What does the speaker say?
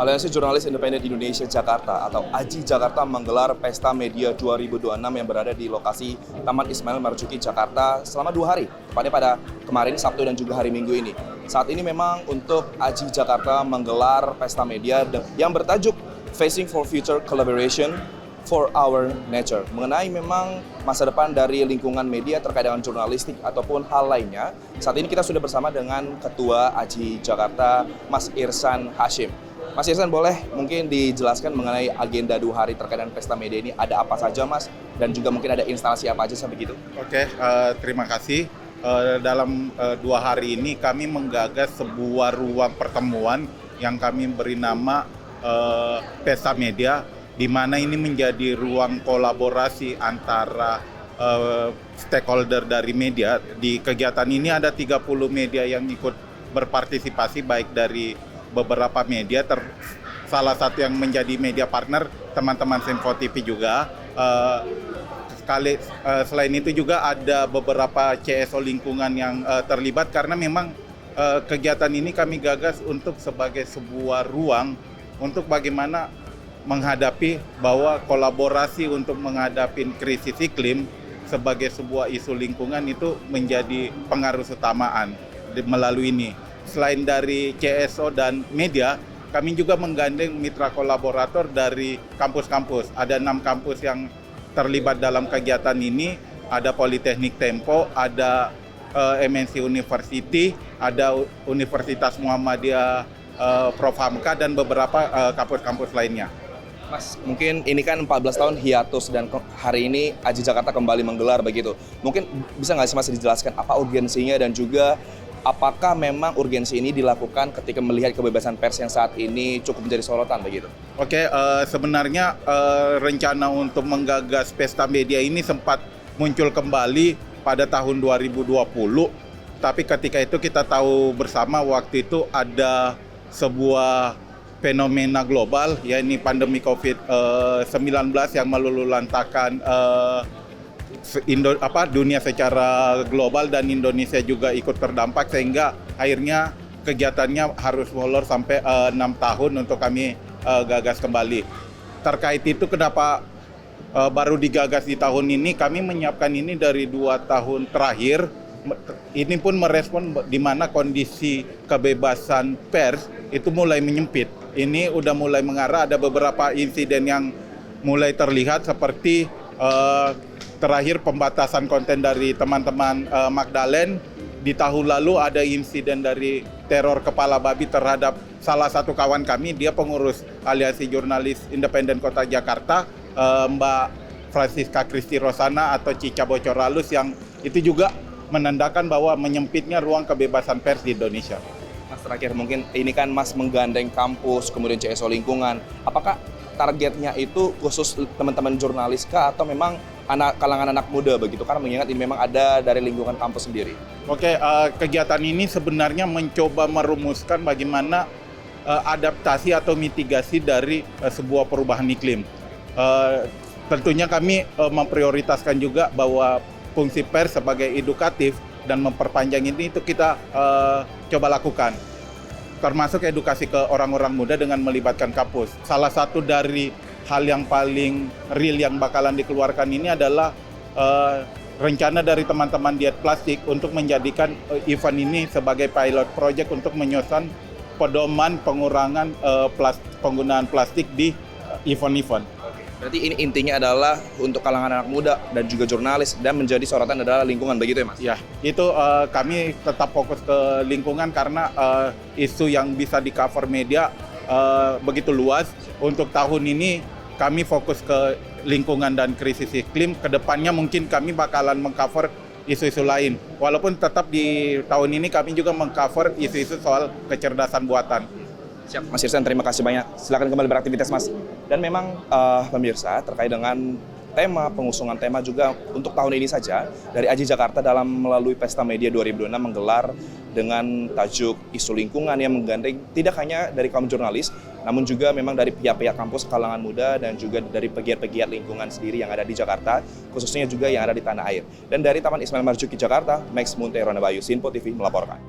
Aliansi Jurnalis Independen Indonesia Jakarta atau AJI Jakarta menggelar Pesta Media 2026 yang berada di lokasi Taman Ismail Marzuki Jakarta selama 2 hari, tepatnya pada kemarin Sabtu dan juga hari Minggu ini. Saat ini memang untuk AJI Jakarta menggelar Pesta Media yang bertajuk Facing for Future Collaboration for Our Nature, mengenai memang masa depan dari lingkungan media terkait dengan jurnalistik ataupun hal lainnya. Saat ini kita sudah bersama dengan Ketua AJI Jakarta, Mas Irsan Hashim. Mas Irsan, boleh mungkin dijelaskan mengenai agenda 2 hari terkait dengan Pesta Media ini, ada apa saja Mas? Dan juga mungkin ada instalasi apa aja sampai gitu? Oke, terima kasih. Dalam 2 hari ini kami menggagas sebuah ruang pertemuan yang kami beri nama Pesta Media, di mana ini menjadi ruang kolaborasi antara stakeholder dari media. Di kegiatan ini ada 30 media yang ikut berpartisipasi, baik dari beberapa media, salah satu yang menjadi media partner teman-teman Sempo TV juga. Selain itu juga ada beberapa CSO lingkungan yang terlibat, karena memang kegiatan ini kami gagas untuk sebagai sebuah ruang untuk bagaimana menghadapi bahwa kolaborasi untuk menghadapi krisis iklim sebagai sebuah isu lingkungan itu menjadi pengaruh utamaan melalui ini. Selain dari CSO dan media, kami juga menggandeng mitra kolaborator dari kampus-kampus. Ada 6 kampus yang terlibat dalam kegiatan ini. Ada Politeknik Tempo, ada MNC University, ada Universitas Muhammadiyah Prof. Hamka, dan beberapa kampus-kampus lainnya. Mas, mungkin ini kan 14 tahun hiatus dan hari ini AJI Jakarta kembali menggelar begitu. Mungkin bisa nggak sih Mas dijelaskan apa urgensinya dan juga apakah memang urgensi ini dilakukan ketika melihat kebebasan pers yang saat ini cukup menjadi sorotan begitu? Oke, sebenarnya rencana untuk menggagas Pesta Media ini sempat muncul kembali pada tahun 2020. Tapi ketika itu kita tahu bersama waktu itu ada sebuah fenomena global, yakni pandemi COVID-19 yang meluluhlantakan dunia secara global, dan Indonesia juga ikut terdampak, sehingga akhirnya kegiatannya harus molor sampai 6 tahun untuk kami gagas kembali. Terkait itu kenapa baru digagas di tahun ini, kami menyiapkan ini dari 2 tahun terakhir. Ini pun merespon di mana kondisi kebebasan pers itu mulai menyempit. Ini udah mulai mengarah, ada beberapa insiden yang mulai terlihat seperti terakhir pembatasan konten dari teman-teman Magdalene. Di tahun lalu ada insiden dari teror kepala babi terhadap salah satu kawan kami, dia pengurus Aliansi Jurnalis Independen Kota Jakarta, Mbak Francisca Kristi Rosana atau Cica Bocor Halus, yang itu juga menandakan bahwa menyempitnya ruang kebebasan pers di Indonesia. Mas, terakhir mungkin ini kan Mas menggandeng kampus, kemudian CSO lingkungan. Apakah targetnya itu khusus teman-teman jurnalis kah atau memang kalangan anak muda begitu? Karena mengingat ini memang ada dari lingkungan kampus sendiri. Oke, kegiatan ini sebenarnya mencoba merumuskan bagaimana adaptasi atau mitigasi dari sebuah perubahan iklim. Tentunya kami memprioritaskan juga bahwa fungsi pers sebagai edukatif dan memperpanjang ini itu kita coba lakukan. Termasuk edukasi ke orang-orang muda dengan melibatkan kampus. Salah satu dari hal yang paling real yang bakalan dikeluarkan ini adalah rencana dari teman-teman Diet Plastik untuk menjadikan event ini sebagai pilot project untuk menyusun pedoman pengurangan penggunaan plastik di event-event. Berarti ini intinya adalah untuk kalangan anak muda dan juga jurnalis, dan menjadi sorotan adalah lingkungan begitu ya Mas? Ya, itu kami tetap fokus ke lingkungan karena isu yang bisa di-cover media begitu luas. Untuk tahun ini kami fokus ke lingkungan dan krisis iklim. Kedepannya mungkin kami bakalan meng-cover isu-isu lain. Walaupun tetap di tahun ini kami juga meng-cover isu-isu soal kecerdasan buatan. Siap, Mas Irsan, terima kasih banyak. Silakan kembali beraktivitas, Mas. Dan memang pemirsa, terkait dengan tema, pengusungan tema juga untuk tahun ini saja, dari AJI Jakarta dalam melalui Pesta Media 2026 menggelar dengan tajuk isu lingkungan yang menggandeng tidak hanya dari kaum jurnalis, namun juga memang dari pihak-pihak kampus, kalangan muda, dan juga dari pegiat-pegiat lingkungan sendiri yang ada di Jakarta, khususnya juga yang ada di tanah air. Dan dari Taman Ismail Marzuki Jakarta, Max Munte Ronabayu, Sinpo TV melaporkan.